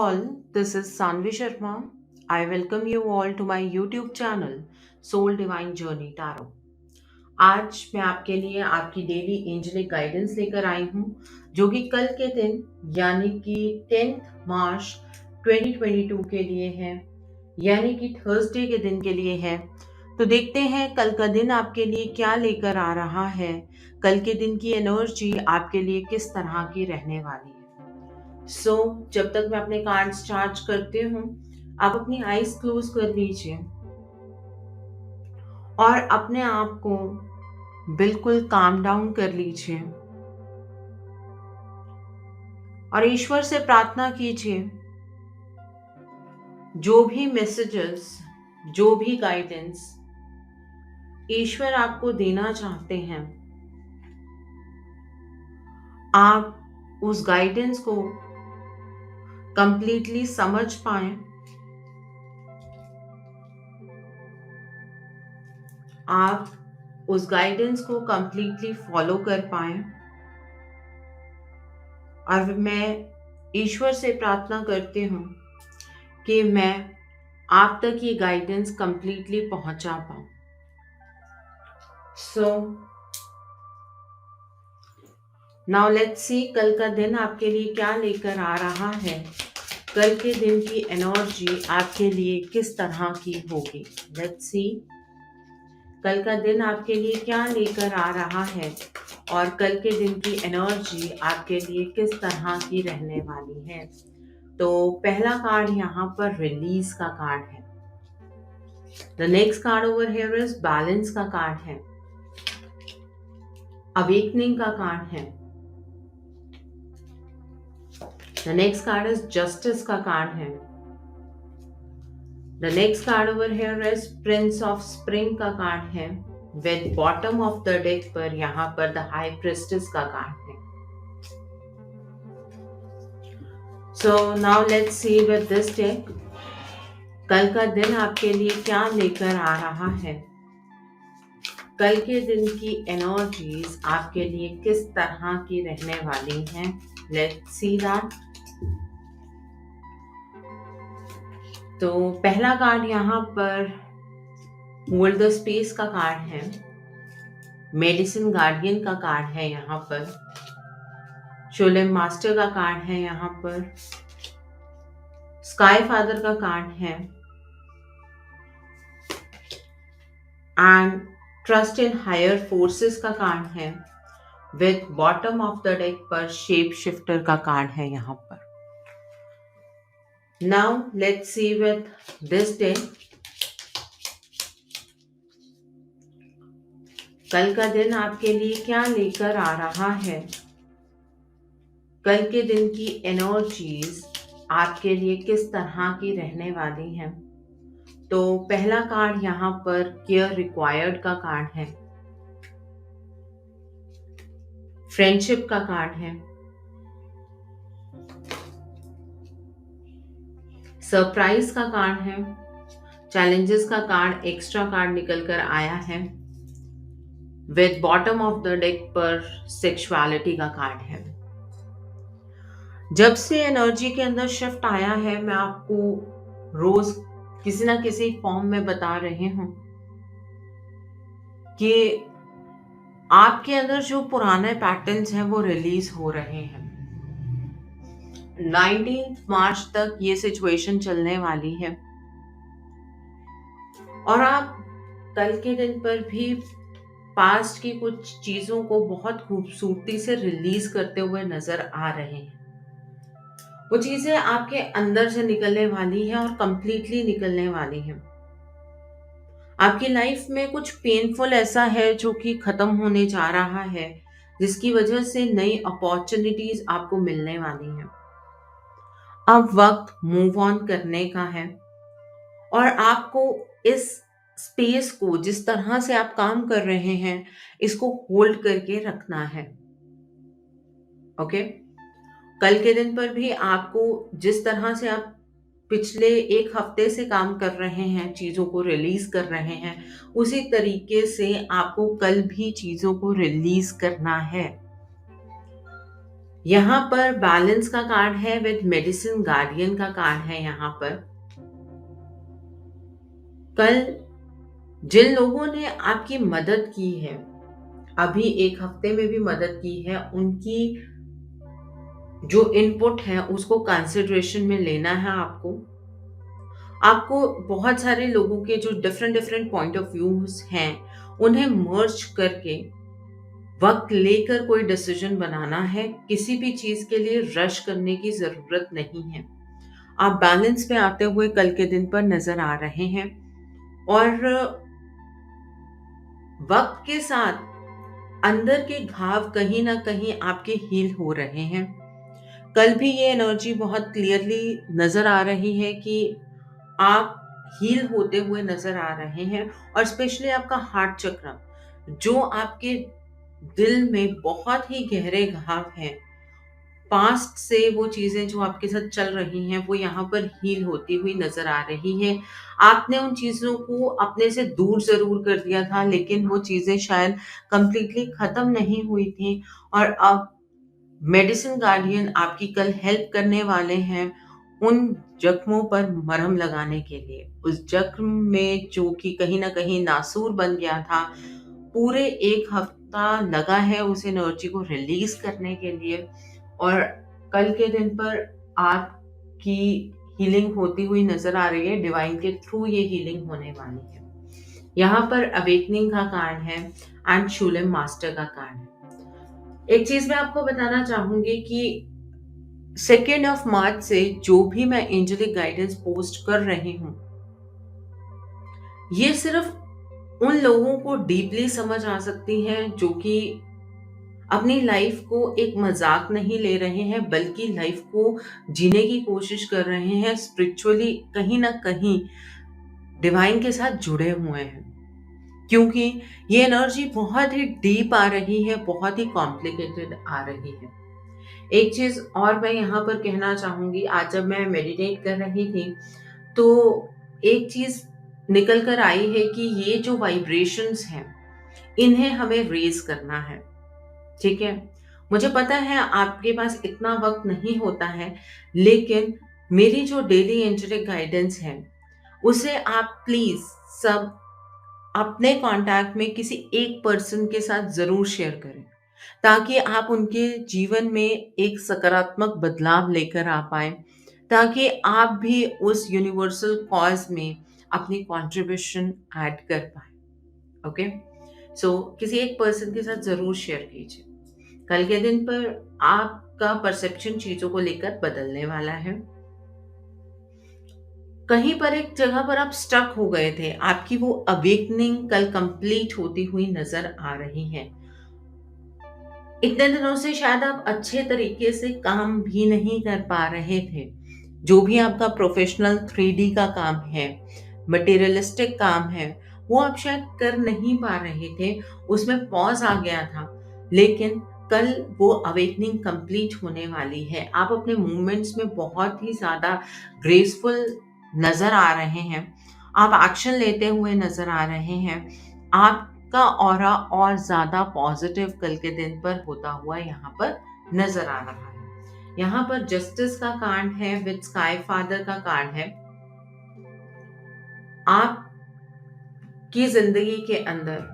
all, this is Sanvi Sharma. I welcome you all to my YouTube channel Soul Divine Journey Tarot. आज मैं आपके लिए आपकी daily angelic guidance लेकर आई हूँ जो कि कल के दिन यानी कि 10 मार्च 2022 के लिए है, यानी कि थर्सडे के दिन के लिए है। तो देखते हैं कल का दिन आपके लिए क्या लेकर आ रहा है, कल के दिन की एनर्जी आपके लिए किस तरह की रहने वाली है। जब तक मैं अपने कार्ड्स चार्ज करती हूँ, आप अपनी आईज क्लोज कर लीजिए और अपने आप को बिल्कुल काम डाउन कर लीजिए और ईश्वर से प्रार्थना कीजिए जो भी मैसेजेस, जो भी गाइडेंस ईश्वर आपको देना चाहते हैं, आप उस गाइडेंस को कंप्लीटली समझ पाए, आप उस गाइडेंस को कंप्लीटली फॉलो कर पाए। और मैं ईश्वर से प्रार्थना करती हूँ कि मैं आप तक ये गाइडेंस कंप्लीटली पहुंचा पाऊं। नाउ लेट्स सी कल का दिन आपके लिए क्या लेकर आ रहा है, कल के दिन की एनर्जी आपके लिए किस तरह की होगी। लेट्स सी कल का दिन आपके लिए क्या लेकर आ रहा है और कल के दिन की एनर्जी आपके लिए किस तरह की रहने वाली है। तो पहला कार्ड यहाँ पर रिलीज का कार्ड है। The next card over here is balance का कार्ड है, अवेकनिंग का कार्ड है। The next card is justice का कार्ड है। The next card over here is Prince of spring का कार्ड है with bottom of the deck पर यहाँ पर द हाई प्रिस्टेस का कार्ड है। So now let's see with this deck कल का दिन आपके लिए क्या लेकर आ रहा है, कल के दिन की एनर्जीज आपके लिए किस तरह की रहने वाली हैं। Let's see that. तो पहला कार्ड यहाँ पर होल्ड द स्पेस का कार्ड है, मेडिसिन गार्डियन का कार्ड है यहाँ पर, शोलेम मास्टर का कार्ड है यहाँ पर, स्काई फादर का कार्ड है and trust in higher forces का कार्ड है with bottom of the deck पर शेप शिफ्टर का कार्ड है यहाँ पर। Now let's see with this day कल का दिन आपके लिए क्या लेकर आ रहा है, कल के दिन की एनर्जीज आपके लिए किस तरह की रहने वाली हैं। तो पहला कार्ड यहाँ पर केयर रिक्वायर्ड का कार्ड है, फ्रेंडशिप का कार्ड है, सरप्राइज का कार्ड है, चैलेंजेस का कार्ड एक्स्ट्रा कार्ड निकल कर आया है with bottom of the deck पर सेक्सुअलिटी का कार्ड है। जब से एनर्जी के अंदर शिफ्ट आया है, मैं आपको रोज किसी ना किसी फॉर्म में बता रही हूं कि आपके अंदर जो पुराने पैटर्न्स हैं वो रिलीज हो रहे हैं। 19 मार्च तक ये सिचुएशन चलने वाली है और आप कल के दिन पर भी पास्ट की कुछ चीजों को बहुत खूबसूरती से रिलीज करते हुए नजर आ रहे हैं। वो चीजें आपके अंदर से निकलने वाली हैं और कंप्लीटली निकलने वाली हैं। आपकी लाइफ में कुछ पेनफुल ऐसा है जो कि खत्म होने जा रहा है, जिसकी वजह से नई अपॉर्चुनिटीज आपको मिलने वाली हैं। अब वक्त मूव ऑन करने का है और आपको इस स्पेस को, जिस तरह से आप काम कर रहे हैं, इसको होल्ड करके रखना है। ओके? कल के दिन पर भी आपको जिस तरह से आप पिछले एक हफ्ते से काम कर रहे हैं, चीजों को रिलीज कर रहे हैं, उसी तरीके से आपको कल भी चीजों को रिलीज करना है। यहाँ पर बैलेंस का कार्ड है विद मेडिसिन गार्डियन का कार्ड है। यहाँ पर कल जिन लोगों ने आपकी मदद की है, अभी एक हफ्ते में भी मदद की है, उनकी जो इनपुट है उसको कंसिडरेशन में लेना है आपको। आपको बहुत सारे लोगों के जो different different point of views हैं उन्हें मर्ज करके वक्त लेकर कोई डिसीजन बनाना है। किसी भी चीज के लिए रश करने की जरूरत नहीं है। आप बैलेंस में आते हुए कल के दिन पर नजर आ रहे हैं और वक्त के साथ अंदर के घाव कहीं ना कहीं आपके हील हो रहे हैं। कल भी ये एनर्जी बहुत क्लियरली नजर आ रही है कि आप हील होते हुए नजर आ रहे हैं और स्पेशली आपका हार्ट चक्र जो आपके दिल में बहुत ही गहरे घाव हैं, पास्ट से वो चीजें जो आपके साथ चल रही हैं वो यहाँ पर हील होती हुई नजर आ रही है। आपने उन चीजों को अपने से दूर जरूर कर दिया था लेकिन वो चीजें शायद कंप्लीटली खत्म नहीं हुई थी और अब मेडिसिन गार्डियन आपकी कल हेल्प करने वाले हैं उन जख्मों पर मरहम लगाने के लिए। उस जख्म में जो कि कहीं ना कहीं नासूर बन गया था, पूरे एक हफ्ता लगा है उस एनर्जी को रिलीज करने के लिए और कल के दिन पर आपकी हीलिंग होती हुई नजर आ रही है। डिवाइन के थ्रू ये हीलिंग होने वाली है। यहाँ पर अवेकनिंग का कार्ड है एंड शूलेम मास्टर का कार्ड है। एक चीज मैं आपको बताना चाहूंगी कि 2 मार्च से जो भी मैं एंजेलिक गाइडेंस पोस्ट कर रही हूँ, ये सिर्फ उन लोगों को डीपली समझ आ सकती है जो कि अपनी लाइफ को एक मजाक नहीं ले रहे हैं बल्कि लाइफ को जीने की कोशिश कर रहे हैं, स्पिरिचुअली कहीं ना कहीं डिवाइन के साथ जुड़े हुए हैं। क्योंकि ये एनर्जी बहुत ही डीप आ रही है, बहुत ही कॉम्प्लिकेटेड आ रही है। एक चीज और मैं यहाँ पर कहना चाहूंगी, आज जब मैं मेडिटेट कर रही थी तो एक चीज निकल कर आई है कि ये जो वाइब्रेशंस हैं इन्हें हमें रेज करना है। ठीक है, मुझे पता है आपके पास इतना वक्त नहीं होता है, लेकिन मेरी जो डेली एंजेलिक गाइडेंस है उसे आप प्लीज सब अपने कांटेक्ट में किसी एक पर्सन के साथ जरूर शेयर करें ताकि आप उनके जीवन में एक सकारात्मक बदलाव लेकर आ पाए, ताकि आप भी उस यूनिवर्सल कॉज में अपनी कंट्रीब्यूशन ऐड कर पाए। ओके, सो किसी एक पर्सन के साथ जरूर शेयर कीजिए। कल के दिन पर आपका परसेप्शन चीजों को लेकर बदलने वाला है। कहीं पर एक जगह पर आप स्टक हो गए थे, आपकी वो अवेकनिंग कल कंप्लीट होती हुई नजर आ रही है। इतने दिनों से शायद आप अच्छे तरीके से काम भी नहीं कर पा रहे थे। जो भी आपका प्रोफेशनल 3D का काम है, मटेरियलिस्टिक काम है, वो आप शायद कर नहीं पा रहे थे, उसमें पॉज आ गया था। लेकिन कल वो अवेकनिंग कंप्लीट होने वाली है। आप अपने मूवमेंट्स में बहुत ही ज़्यादा ग्रेसफुल नज़र आ रहे हैं। आप एक्शन लेते हुए नज़र आ रहे हैं। आपका ऑरा और ज़्यादा पॉजिटिव कल के दिन पर होता हुआ यहाँ पर नज़र आ रहा है। यहाँ पर जस्टिस का कार्ड है विद स्काई फादर का कार्ड है। आपकी जिंदगी के अंदर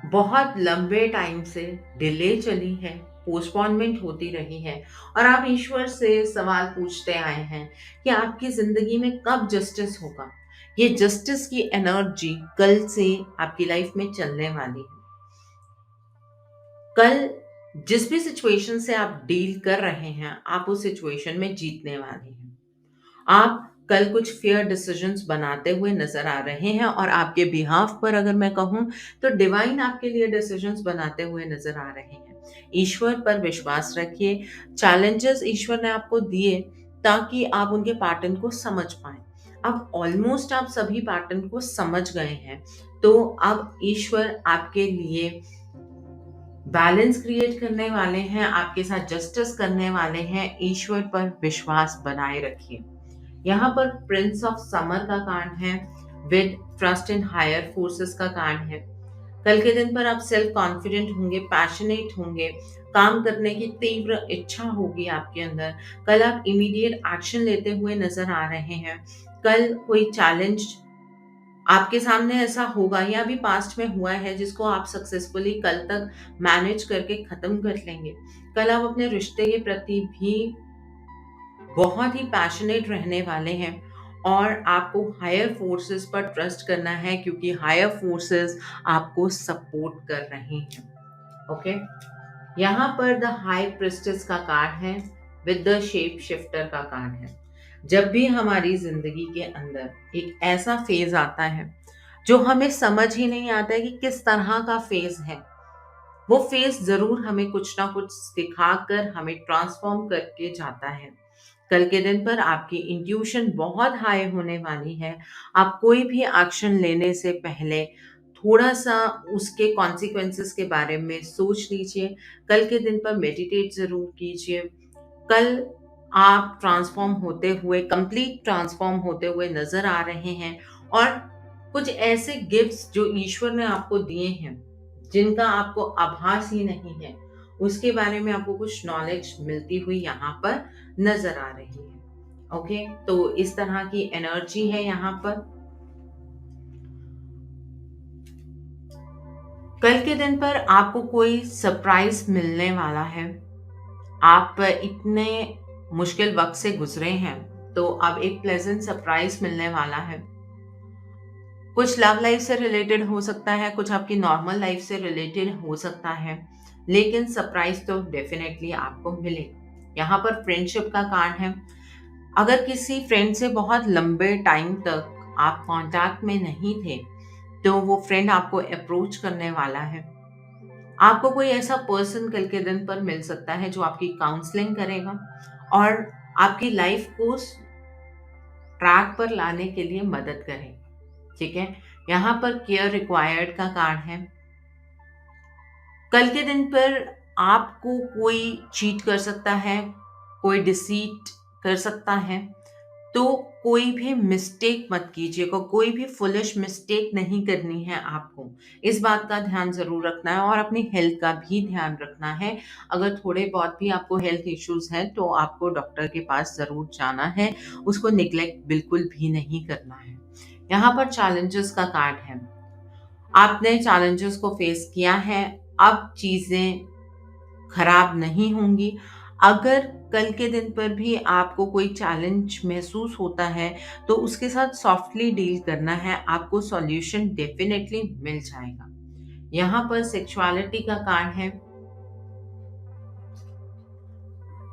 बहुत लंबे टाइम से डिले चली है, पोस्टपोनमेंट होती रही है और आप ईश्वर से सवाल पूछते आए हैं कि आपकी जिंदगी में कब जस्टिस होगा। ये जस्टिस की एनर्जी कल से आपकी लाइफ में चलने वाली है। कल जिस भी सिचुएशन से आप डील कर रहे हैं, आप उस सिचुएशन में जीतने वाले हैं। आप कल कुछ फेयर डिसीजंस बनाते हुए नजर आ रहे हैं और आपके बिहाफ पर अगर मैं कहूं तो डिवाइन आपके लिए डिसीजंस बनाते हुए नजर आ रहे हैं। ईश्वर पर विश्वास रखिए। चैलेंजेस ईश्वर ने आपको दिए ताकि आप उनके पैटर्न को समझ पाएं। अब ऑलमोस्ट आप सभी पैटर्न को समझ गए हैं, तो अब ईश्वर आपके लिए बैलेंस क्रिएट करने वाले हैं, आपके साथ जस्टिस करने वाले हैं। ईश्वर पर विश्वास बनाए रखिए। यहाँ पर प्रिंस ऑफ समर का कार्ड है with trust in higher forces का कार्ड है। कल के दिन पर आप सेल्फ कॉन्फिडेंट होंगे, पैशनेट होंगे, काम करने की तीव्र इच्छा होगी आपके अंदर। कल आप इमीडिएट एक्शन लेते हुए नज़र आ रहे हैं। कल कोई चैलेंज आपके सामने ऐसा होगा या अभी पास्ट में हुआ है जिसको आप सक्सेसफुली कल तक मैनेज करके खत्म कर लेंगे। कल आप अपने रिश्ते के प्रति भी बहुत ही पैशनेट रहने वाले हैं और आपको हायर फोर्सेस पर ट्रस्ट करना है क्योंकि हायर फोर्सेस आपको सपोर्ट कर रही हैं। ओके, यहाँ पर द हाई प्रिस्टेस का कार्ड है विद द शेप शिफ्टर का कार्ड है। जब भी हमारी जिंदगी के अंदर एक ऐसा फेज आता है जो हमें समझ ही नहीं आता है कि किस तरह का फेज है, वो फेज जरूर हमें कुछ ना कुछ सिखाकर हमें ट्रांसफॉर्म करके जाता है। कल के दिन पर आपकी इंट्यूशन बहुत हाई होने वाली है। आप कोई भी एक्शन लेने से पहले थोड़ा सा उसके कॉन्सिक्वेंसेस के बारे में सोच लीजिए। कल के दिन पर मेडिटेट ज़रूर कीजिए। कल आप ट्रांसफॉर्म होते हुए, कंप्लीट ट्रांसफॉर्म होते हुए नज़र आ रहे हैं और कुछ ऐसे गिफ्ट्स जो ईश्वर ने आपको दिए हैं, जिनका आपको आभास ही नहीं है, उसके बारे में आपको कुछ नॉलेज मिलती हुई यहाँ पर नजर आ रही है। ओके, तो इस तरह की एनर्जी है यहाँ पर। कल के दिन पर आपको कोई सरप्राइज मिलने वाला है। आप इतने मुश्किल वक्त से गुजरे हैं तो अब एक प्लेजेंट सरप्राइज मिलने वाला है। कुछ लव लाइफ से रिलेटेड हो सकता है, कुछ आपकी नॉर्मल लाइफ से रिलेटेड हो सकता है, लेकिन सरप्राइज तो डेफिनेटली आपको मिले। यहाँ पर फ्रेंडशिप का कार्ड है। अगर किसी फ्रेंड से बहुत लंबे टाइम तक आप कांटेक्ट में नहीं थे तो वो फ्रेंड आपको अप्रोच करने वाला है। आपको कोई ऐसा पर्सन कल के दिन पर मिल सकता है जो आपकी काउंसलिंग करेगा और आपकी लाइफ को ट्रैक पर लाने के लिए मदद करेगा। ठीक है, यहाँ पर केयर रिक्वायर्ड का कार्ड है। कल के दिन पर आपको कोई चीट कर सकता है, कोई डिसीट कर सकता है, तो कोई भी मिस्टेक मत कीजिएगा। कोई भी फुलिश मिस्टेक नहीं करनी है आपको। इस बात का ध्यान ज़रूर रखना है और अपनी हेल्थ का भी ध्यान रखना है। अगर थोड़े बहुत भी आपको हेल्थ इश्यूज हैं तो आपको डॉक्टर के पास ज़रूर जाना है। उसको निग्लेक्ट बिल्कुल भी नहीं करना है। यहाँ पर चैलेंजेस का कार्ड है। आपने चैलेंजेस को फेस किया है, अब चीज़ें खराब नहीं होंगी। अगर कल के दिन पर भी आपको कोई चैलेंज महसूस होता है तो उसके साथ सॉफ्टली डील करना है, आपको सॉल्यूशन डेफिनेटली मिल जाएगा। यहाँ पर सेक्सुअलिटी का कार्ड है।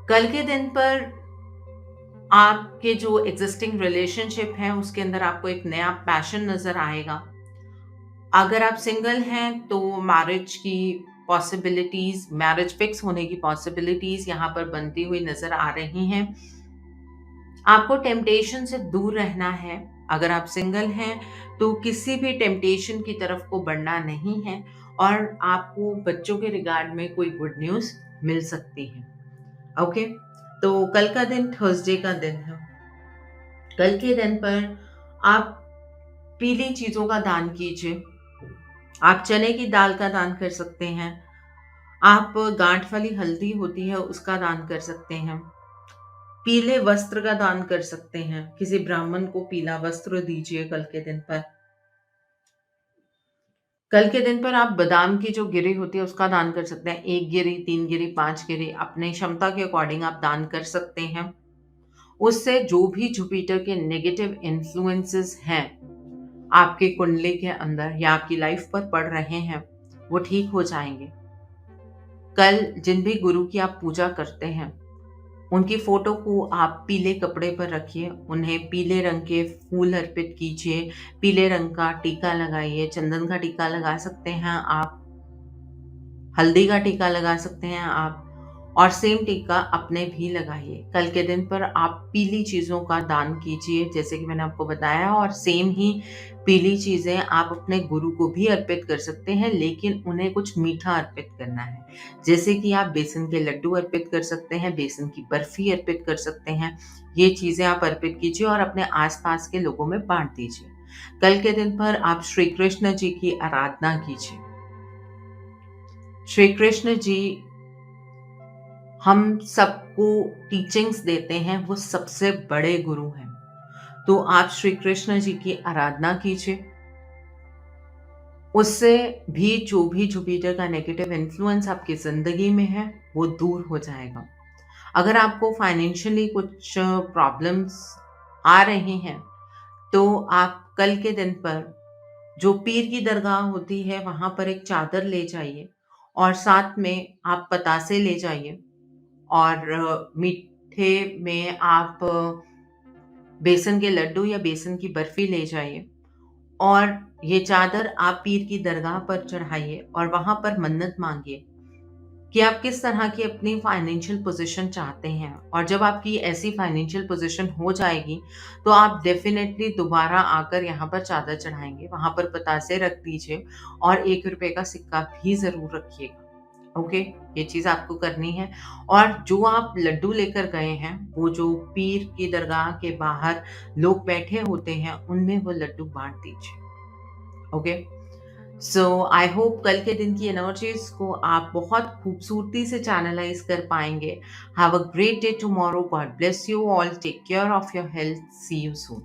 कल के दिन पर आपके जो एग्जिस्टिंग रिलेशनशिप है उसके अंदर आपको एक नया पैशन नजर आएगा। अगर आप सिंगल हैं तो मैरिज की पॉसिबिलिटीज, मैरिज फिक्स होने की पॉसिबिलिटीज यहाँ पर बनती हुई नजर आ रही हैं। आपको टेम्पटेशन से दूर रहना है। अगर आप सिंगल हैं तो किसी भी टेम्पटेशन की तरफ को बढ़ना नहीं है और आपको बच्चों के रिगार्ड में कोई गुड न्यूज़ मिल सकती है। ओके, तो कल का दिन थर्सडे का दिन है। कल के दिन पर आप पीली चीज़ों का दान कीजिए। आप चने की दाल का दान कर सकते हैं। आप गांठ वाली हल्दी होती है उसका दान कर सकते हैं। पीले वस्त्र का दान कर सकते हैं। किसी ब्राह्मण को पीला वस्त्र दीजिए कल के दिन पर। कल के दिन पर आप बादाम की जो गिरी होती है उसका दान कर सकते हैं। 1 गिरी, 3 गिरी, 5 गिरी अपने क्षमता के अकॉर्डिंग आप दान कर सकते हैं। उससे जो भी जुपिटर के नेगेटिव इन्फ्लुएंसेस हैं आपकी कुंडली के अंदर या आपकी लाइफ पर पड़ रहे हैं वो ठीक हो जाएंगे। कल जिन भी गुरु की आप पूजा करते हैं उनकी फोटो को आप पीले कपड़े पर रखिए, उन्हें पीले रंग के फूल अर्पित कीजिए, पीले रंग का टीका लगाइए। चंदन का टीका लगा सकते हैं आप, हल्दी का टीका लगा सकते हैं आप और सेम टीका अपने भी लगाइए। कल के दिन पर आप पीली चीज़ों का दान कीजिए जैसे कि मैंने आपको बताया, और सेम ही पीली चीज़ें आप अपने गुरु को भी अर्पित कर सकते हैं, लेकिन उन्हें कुछ मीठा अर्पित करना है। जैसे कि आप बेसन के लड्डू अर्पित कर सकते हैं, बेसन की बर्फी अर्पित कर सकते हैं। ये चीज़ें आप अर्पित कीजिए और अपने आसपास के लोगों में बांट दीजिए। कल के दिन पर आप श्री कृष्ण जी की आराधना कीजिए। श्री कृष्ण जी हम सबको टीचिंग्स देते हैं, वो सबसे बड़े गुरु हैं। तो आप श्री कृष्ण जी की आराधना कीजिए। उससे भी जो भी जुपिटर का नेगेटिव इन्फ्लुएंस आपकी ज़िंदगी में है, वो दूर हो जाएगा। अगर आपको फाइनेंशियली कुछ प्रॉब्लम्स आ रहे हैं, तो आप कल के दिन पर जो पीर की दरगाह होती है, वहाँ पर एक चादर ले जाइए और साथ में आप पतासे ले जाइए और मीठे में आप बेसन के लड्डू या बेसन की बर्फी ले जाइए और ये चादर आप पीर की दरगाह पर चढ़ाइए और वहाँ पर मन्नत मांगिए कि आप किस तरह की अपनी फाइनेंशियल पोजीशन चाहते हैं। और जब आपकी ऐसी फाइनेंशियल पोजीशन हो जाएगी, तो आप डेफिनेटली दोबारा आकर यहाँ पर चादर चढ़ाएंगे, वहाँ पर पतासे रख दीजिए और 1 रुपए का सिक्का भी ज़रूर रखिएगा। ओके, ये चीज़ आपको करनी है। और जो आप लड्डू लेकर गए हैं, वो जो पीर की दरगाह के बाहर लोग बैठे होते हैं, उनमें वो लड्डू बाँट दीजिए। ओके? सो आई होप कल के दिन की एनर्जीज़ को आप बहुत खूबसूरती से चैनलाइज़ कर पाएँगे। Have a great day tomorrow. God bless you all. Take care of your health. See you soon.